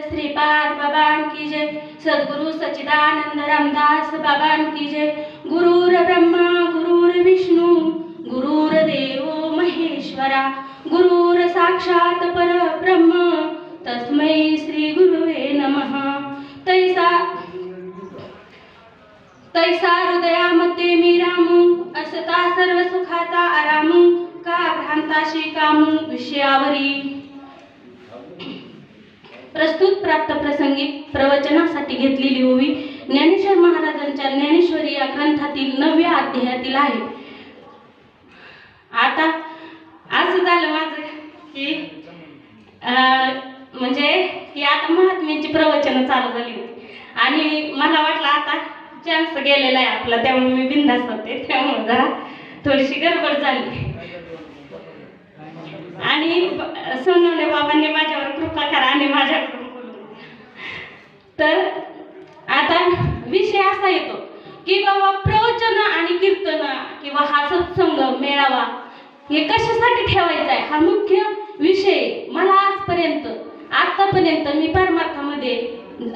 श्रीपाद बाबान की जय। सद्गुरु सच्चिदानंद रामदास बाबान की जय। गुरुर ब्रह्मा गुरुर विष्णू गुरुर्देव महेश्वरा गुरुर साक्षात परब्रह्म तस्मै श्री गुरुवे नमः। तैसा हृदयामध्ये मी रामू असता सर्व सुखाचा आरामू का भ्रांताशी कामू विषयावरी। प्रस्तुत प्राप्त प्रसंगी प्रवचनासाठी घेतलेली ओवी ज्ञानेश्वर महाराजांच्या ज्ञानेश्वरी या ग्रंथातील 9व्या अध्यायातील आहे। आता असं झालं माझं की म्हणजे की आता महात्म्यांची प्रवचनं चालू झाली होती आणि मला वाटलं आता चान्स गेलेला आहे आपला, त्यामुळे मी बिनधास्त होते, त्यामुळे जरा थोडीशी गडबड झाली आणि सोनवणे बाबांनी माझ्यावर कृपा करा आणि माझ्याकडून बोलू। तर आता विषय असा येतो की बाबा प्रवचन आणि कीर्तन किंवा हा सत्संग मेळावा हे कशासाठी ठेवायचा आहे हा मुख्य विषय। मला आतापर्यंत मी परमार्थामध्ये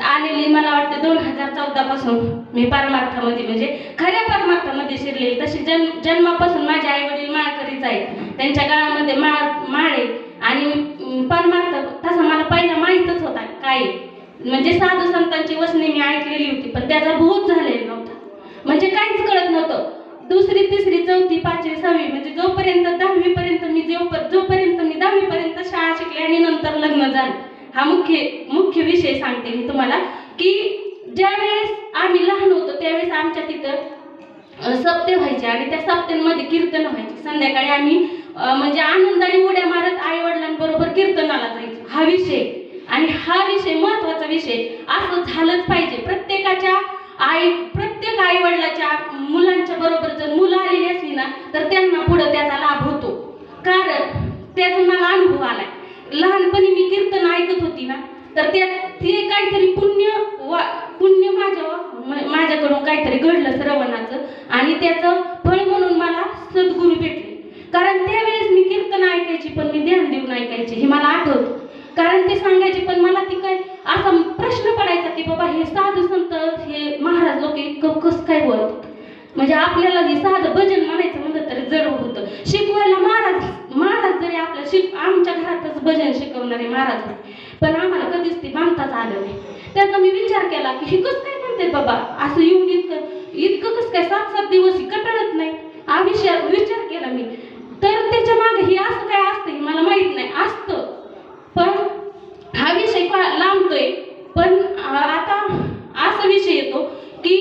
आलेली मला वाटतं 2014 पासून मी परमार्थामध्ये म्हणजे खऱ्या परमार्थामध्ये शिरलेली। तशी जन्मापासून माझे आई वडील माळकरीच आहेत, त्यांच्या गावामध्ये माळ आहे आणि परमार्थ तसा मला पहिला माहीतच होता काय म्हणजे साधू संतांची वचने मी ऐकलेली होती पण त्याचा बोध झालेला नव्हता, म्हणजे काहीच कळत नव्हतं। दुसरी तिसरी चौथी पाचवी सहावी म्हणजे जोपर्यंत 10वी पर्यंत जोपर्यंत मी 10वी पर्यंत शाळा शिकले आणि नंतर लग्न झालं। हा मुख्य विषय सांगते मी तुम्हाला की ज्यावेळेस आम्ही लहान होतो त्यावेळेस आमच्या तिथं सप्ते व्हायचे आणि त्या सप्त्यांमध्ये कीर्तन व्हायचे। संध्याकाळी आम्ही म्हणजे आनंदाने उड्या मारत आई वडिलांबरोबर कीर्तनाला जायचो। हा विषय आणि हा विषय महत्त्वाचा विषय असं झालंच पाहिजे। प्रत्येक आई वडिलाच्या मुलांच्या बरोबर जर मुलं आलेली असली ना तर त्यांना पुढे त्याचा लाभ होतो, कारण त्याचा मला अनुभव आलाय। लहानपणी मी कीर्तन ऐकत होती ना तर ते काहीतरी पुण्य माझ्याकडून काहीतरी घडलं श्रवणाचं आणि त्याचं फळ म्हणून मला सद्गुरू भेटले। कारण त्यावेळेस मी कीर्तन ऐकायची पण मी ध्यान देऊन ऐकायचे हे मला आठवतं, कारण ते सांगायचे पण मला ती काय असा प्रश्न पडायचा की बाबा हे साधू संत हे महाराज लोक इतकं कसं काय बोलतात, म्हणजे आपल्याला हे साधं भजन म्हणायचं म्हणलं तरी जड होतं। शिकवायला महाराज जरी आमच्या घरातच भजन शिकवणारे महाराज होते पण आम्हाला कधीच ते बांधताच आलं नाही। त्याचा मी विचार केला की हे कसं काय म्हणते बाबा असं येऊन इतकं कसं काय 7-7 दिवस कटाळत नाही हा विचार केला मी। तर त्याच्या मागे हे असं काय असतं हे मला माहित नाही असतं, पण हा विषय लांबतोय। पण आता असा विषय येतो की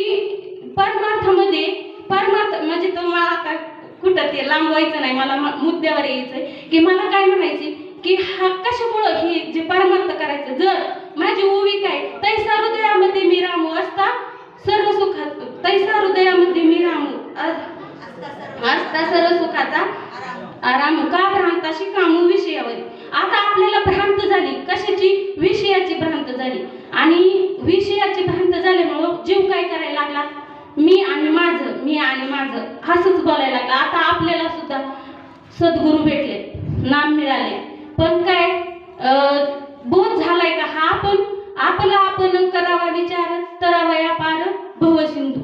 परमार्थ म्हणजे तुम्हाला आता कुठं ते लांबवायचं नाही, मला मुद्द्यावर यायचंय की मला काय म्हणायचे की हा कशामुळं हे जे परमार्थ करायचं जर माझी ओवी काय तैसा हृदयामध्ये मी रामू असता सर्व सुखात तैसा हृदयामध्ये मी रामू असता सर्व सुखाचा आराम का भ्रांताशी कामू विषयावरी। आता आपल्याला भ्रांत झाली कशाची विषयाची भ्रांत झाली आणि विषयाची भ्रांत झाल्यामुळं जीव काय करायला लागला मी आणि माझं असंच बोलायला लागला। आता आपल्याला सुद्धा सद्गुरू भेटले नाम मिळाले पण काय बोध झालाय का हा आपण करावा विचार तरावा या पार भवसिंधू।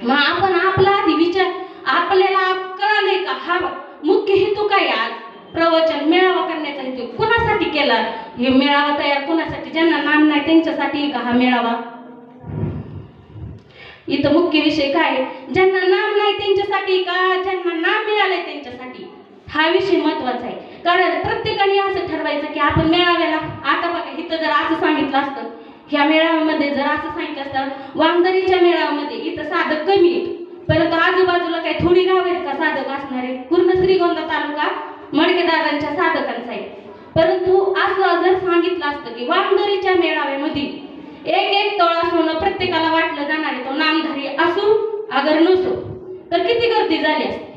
मग आपण आपला आधी विचार आपल्याला कळालंय का हा मुख्य हेतू काय आज प्रवचन मेळावा करण्याचा हेतू कोणासाठी केला हे मेळावा तयार कोणासाठी ज्यांना नाम नाही त्यांच्यासाठी का हा मेळावा। इथं मुख्य विषय काय ज्यांना नाम नाही त्यांच्यासाठी का ज्यांना नाम मिळाले त्यांच्यासाठी हा विषय महत्वाचा आहे। कारण प्रत्येकाने असं ठरवायचं की आपण मेळाव्याला आता बघा इथं जर असं सांगितलं असतं ह्या मेळाव्यामध्ये जर असं सांगितलं असतं वांगदरीच्या मेळाव्यामध्ये इथं साधक कमी आहेत परंतु आजूबाजूला काही थोडी गाव आहेत का साधक असणारे पूर्ण श्रीगोंदा तालुका मडकेदारांच्या साधकांचा आहे। परंतु असं जर सांगितलं असतं की वांगदरीच्या मेळाव्यामध्ये एक तोळा सोनं प्रत्येकाला वाटलं जाणार आहे तो नामधारी असू अगर नसो तर किती गर्दी झाली असती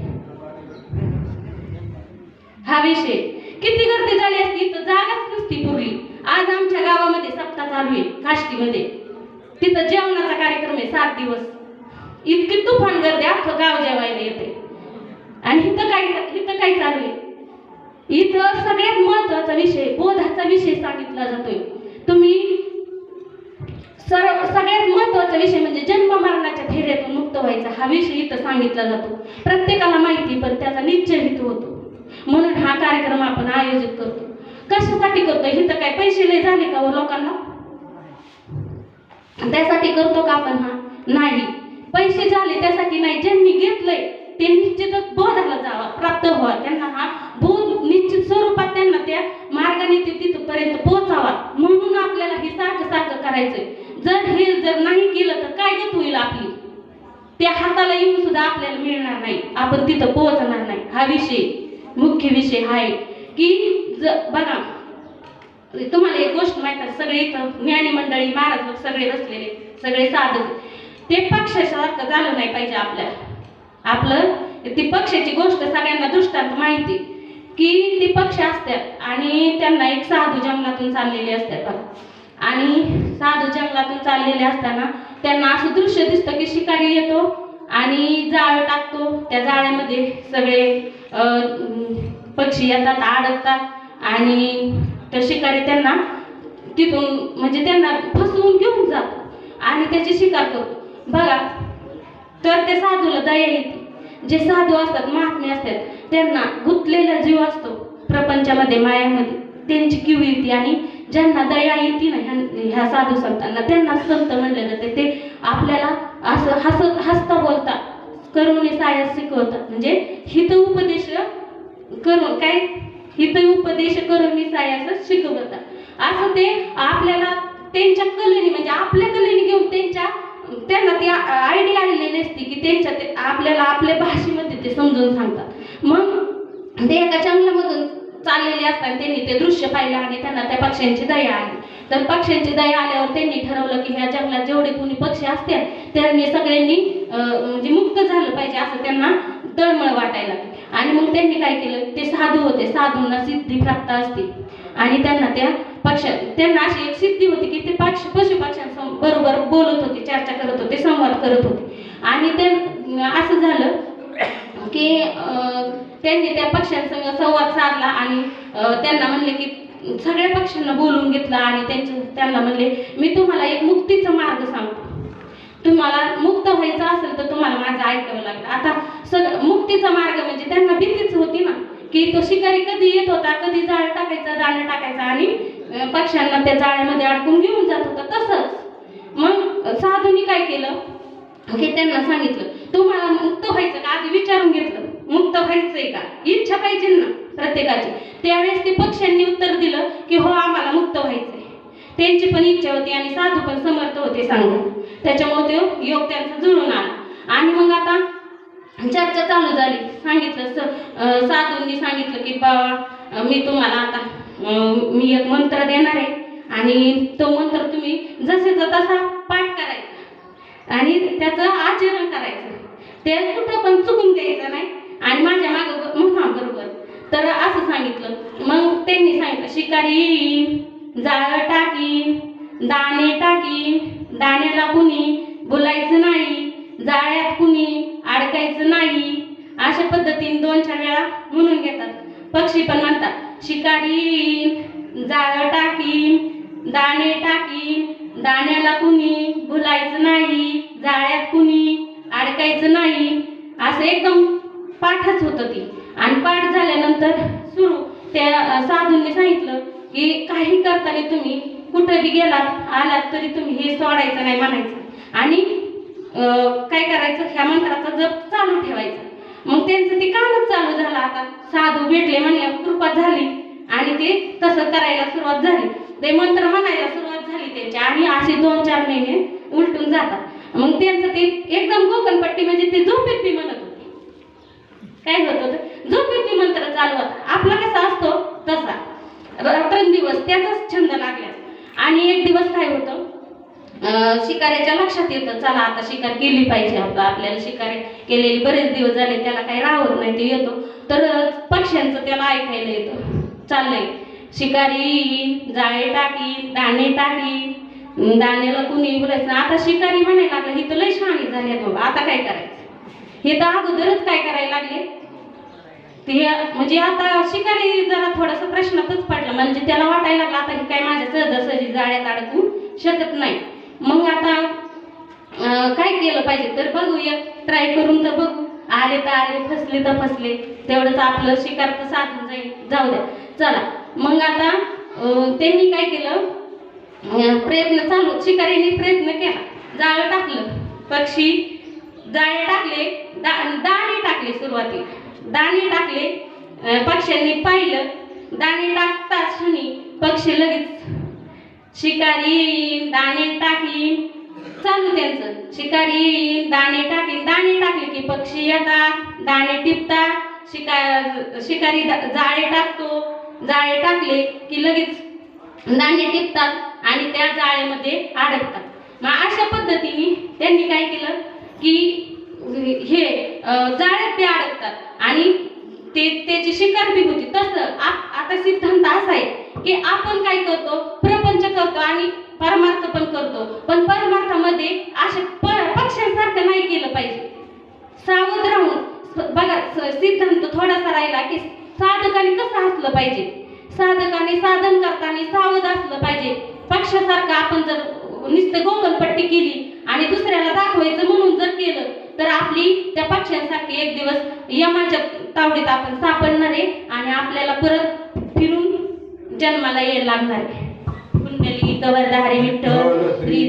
हा विषय किती गर्दी झाली असती तर जागाच नसती पुरली। आज आमच्या गावामध्ये सप्ताह चालू आहे काष्टीमध्ये तिथं जेवणाचा कार्यक्रम आहे 7 दिवस इतकी तुफान गर्दी अख्खं गाव जेवायला येते आणि इथं काय चालू आहे इथं सगळ्यात महत्त्वाचा विषय बोधाचा विषय सांगितला जातोय। तुम्ही महत्त्वाचा विषय म्हणजे जन्म मरणाच्या फेऱ्यातून मुक्त व्हायचा हा विषय इथं सांगितला जातो. प्रत्येकाला माहिती, पण त्याचा निश्चय हेतू होतो. म्हणून हा कार्यक्रम आपण आयोजित करतो. कशासाठी करतो? इथं काय पैसे लय झाले का लोकांना? त्यासाठी करतो का आपण? हा नाही, पैसे झाले त्यासाठी नाही. ज्यांनी घेतलंय ते निश्चितच बोधाला जावा, प्राप्त व्हावा. त्यांना हा बोध निश्चित स्वरूपात त्यांना त्या मार्गाने ते तिथपर्यंत पोहोचावा. म्हणून आपल्याला हे सारखं सारखं करायचंय. जर नाही केलं तर काय गत होईल आपली? त्या हाताला येऊन सुद्धा आपल्याला मिळणार नाही, आपण तिथं पोहोचणार नाही. हा विषय, मुख्य विषय हा आहे की बघा, तुम्हाला एक गोष्ट माहिती आहे, सगळे इथं ज्ञानी मंडळी, महाराज सगळे बसलेले, सगळे साधक, ते पक्षासारखं झालं नाही पाहिजे आपल्याला. आपलं ती पक्षाची गोष्ट सगळ्यांना दृष्टांत माहिती की ती पक्ष असतात आणि त्यांना एक साधू जंगलातून चाललेले असतात बघा. आणि साधू जंगलातून चाललेले असताना त्यांना असं दृश्य दिसतं की शिकारी येतो आणि जाळ टाकतो. त्या जाळ्यामध्ये सगळे पक्षी येतात, अडकतात आणि त्या शिकारी त्यांना तिथून म्हणजे त्यांना फसवून घेऊन जातो आणि त्याची शिकार करतो बघा. तर त्या साधूला दया येते. जे साधू असतात, महात्मे असतात, त्यांना गुंतलेला जीव असतो प्रपंचामध्ये, मायामध्ये, त्यांची कीव येते. आणि ज्यांना दया येते ना ह्या साधू संतांना, त्यांना संत म्हणले जाते. ते आपल्याला असं हसता बोलता करुणी सायास शिकवतात. म्हणजे हित उपदेश करून काय, हित उपदेश करुणी सायास शिकवतात. असं ते आपल्याला त्यांच्या कलेने, म्हणजे आपल्या कलेने घेऊन त्यांना ती आयडिया आलेली असते की त्यांच्या ते आपल्याला आपल्या भाषेमध्ये ते समजून सांगतात. मग ते एका जंगलामधून चाललेले असतात, त्यांनी ते दृश्य पाहिलं आणि त्यांना त्या पक्ष्यांची दया आली. तर पक्ष्यांची दया आल्यावर त्यांनी ठरवलं की ह्या जंगलात जेवढे कोणी पक्षी असतात त्यांनी सगळ्यांनी म्हणजे मुक्त झालं पाहिजे, असं त्यांना तळमळ वाटायला लागली. आणि मग त्यांनी काय केलं, ते साधू होते, साधूंना सिद्धी प्राप्त असते आणि त्यांना त्यांना अशी एक सिद्धी होती की ते पशुपक्ष्यांबरोबर बोलत होते, चर्चा करत होते, संवाद करत होते. आणि ते असं झालं की त्यांनी त्या पक्ष्यांसंग संवाद साधला आणि त्यांना म्हणले की सगळ्या पक्ष्यांना बोलून घेतलं आणि त्यांना म्हणले, मी तुम्हाला एक मुक्तीचा मार्ग सांगतो. तुम्हाला मुक्त व्हायचं असेल तर तुम्हाला माझं ऐकावं लागलं. आता मुक्तीचा मार्ग म्हणजे त्यांना भीतीच होती ना की तो शिकारी कधी येत होता, कधी जाळ टाकायचा, दाणा टाकायचा आणि पक्ष्यांना त्या जाळ्यामध्ये अडकून घेऊन जात होता. तसंच मग साधूंनी काय केलं की त्यांना सांगितलं, तुम्हाला मुक्त व्हायचं का? आधी विचारून घेतलं, मुक्त व्हायचंय का, इच्छा पाहिजे ना प्रत्येकाची. त्यावेळेस ते पक्ष्यांनी उत्तर दिलं की हो, आम्हाला मुक्त व्हायचंय. त्यांची पण इच्छा होती आणि साधू पण समर्थ होते सांगून, त्याच्यामुळे ते योग त्यांचा जुळून आला. आणि मग आता चर्चा चालू झाली. सांगितलं साधूंनी सांगितलं की बाबा, मी तुम्हाला आता मी एक मंत्र देणार आहे आणि तो मंत्र तुम्ही जसेचा तसा पाठ करायचा आणि त्याचं आचरण करायचं. ते कुठं पण चुकून द्यायचं नाही आणि माझ्या मागं म्हणा बरोबर. तर असं सांगितलं. मग त्यांनी सांगितलं, शिकारी येईन, जाळ टाकीन, दाणे टाकीन, दाण्याला कुणी बोलायचं नाही, जाळ्यात कुणी अडकायचं नाही. अशा पद्धतीने 2-4 वेळा म्हणून घेतात. पक्षी पण म्हणतात, शिकारी येईन, जाळ टाकीन, दाणे टाकीन, दाण्याला कुणी बोलायचं नाही, जाळ्यात कुणी अडकायचं नाही. असं एकदम पाठच होतं ती. आणि पाठ झाल्यानंतर सुरू त्या साधूंनी सांगितलं की काही करताना तुम्ही कुठं बी गेलात आलात तरी तुम्ही हे सोडायचं नाही म्हणायचं आणि काय करायचं, ह्या मंत्राचा जप चालू ठेवायचा. मग त्यांचं ते कामच चालू झालं. आता साधू भेटले म्हणल्यावर कृपा झाली आणि ते तसं करायला सुरुवात झाली. ते मंत्र म्हणायला सुरुवात झाली त्यांची आणि असे 2-4 महिने उलटून जातात. मग त्यांचं ते एकदम गोकणपट्टी म्हणजे ते झोपेत बी म्हणत होते. काय होत होतं, झोपेत बी मंत्र चालू होता. आपला कसा असतो तसा रात्रंदिवस त्याचाच छंद लागला. आणि एक दिवस काय होतं, शिकाऱ्याच्या लक्षात येतं, चला आता शिकार केली पाहिजे. आपल्याला शिकार केलेली बरेच दिवस झाले, त्याला काही राहत नाही, ते येतो. तर पक्ष्यांचं त्याला ऐकायला येतं, चाललंय शिकारी जाळे टाकी, दाणे टाकी, दाण्याला कुणी बोलायचं. आता शिकारी म्हणायला लागला, ही तर लय शहाणी झाली बाबा, आता काय करायचं. हे तर अगोदरच काय करायला लागले ते, म्हणजे आता शिकारी जरा थोडासा प्रश्नातच पडला. म्हणजे त्याला वाटायला लागला आता ही काय माझ्या सहजासहजी जाळ्यात अडकू शकत नाही. मग आता काय केलं पाहिजे तर बघूया, ट्राय करून तर बघू. आले तर आले, फसले तर फसले, तेवढंच आपलं शिकार तर साधून जाईल. जाऊ द्या, चला. मग आता त्यांनी काय केलं, प्रयत्न चालू, शिकाऱ्यांनी प्रयत्न केला, जाळं टाकलं, पक्षी जाळे टाकले, दाणे टाकले, सुरुवातीला दाणे टाकले. पक्ष्यांनी पाहिलं, दाणे टाकताच क्षणी पक्षी लगेच शिकारी येईन, दाणे टाकीन, चालू त्यांचं. शिकारी येईन, दाणे टाकीन, दाणे टाकले की पक्षी येतात, दाणे टिपतात. शिकारी जाळे टाकतो, जाळे टाकले की लगेच दाणे टिपतात आणि त्या जाळेमध्ये अडकतात. मग अशा पद्धतीने त्यांनी काय केलं की हे जाळ्यात ते अडकतात आणि त्याची शिकार बी होती. तसं आता सिद्धांत असा आहे की आपण काय करतो, प्रपंच करतो आणि परमार्थ पण करतो, पण परमार्थामध्ये अशा पक्ष्यांसारखं नाही केलं पाहिजे. सावध राहून बघा, सिद्धांत थोडासा राहिला की साधकाने कसं असलं पाहिजे, साधकाने साधन करताना सावध असलं पाहिजे. पक्षासारखं आपण जर नुसतं गोंगलपट्टी केली आणि दुसऱ्याला दाखवायचं म्हणून जर केलं तर आपली त्या पक्ष्यांसारखी एक दिवस यमाच्या तावडीत आपण सापडणार आहे आणि आपल्याला परत फिरून जन्माला यायला लागणार आहे. कुंडली गवरधारी विठ्ठल श्री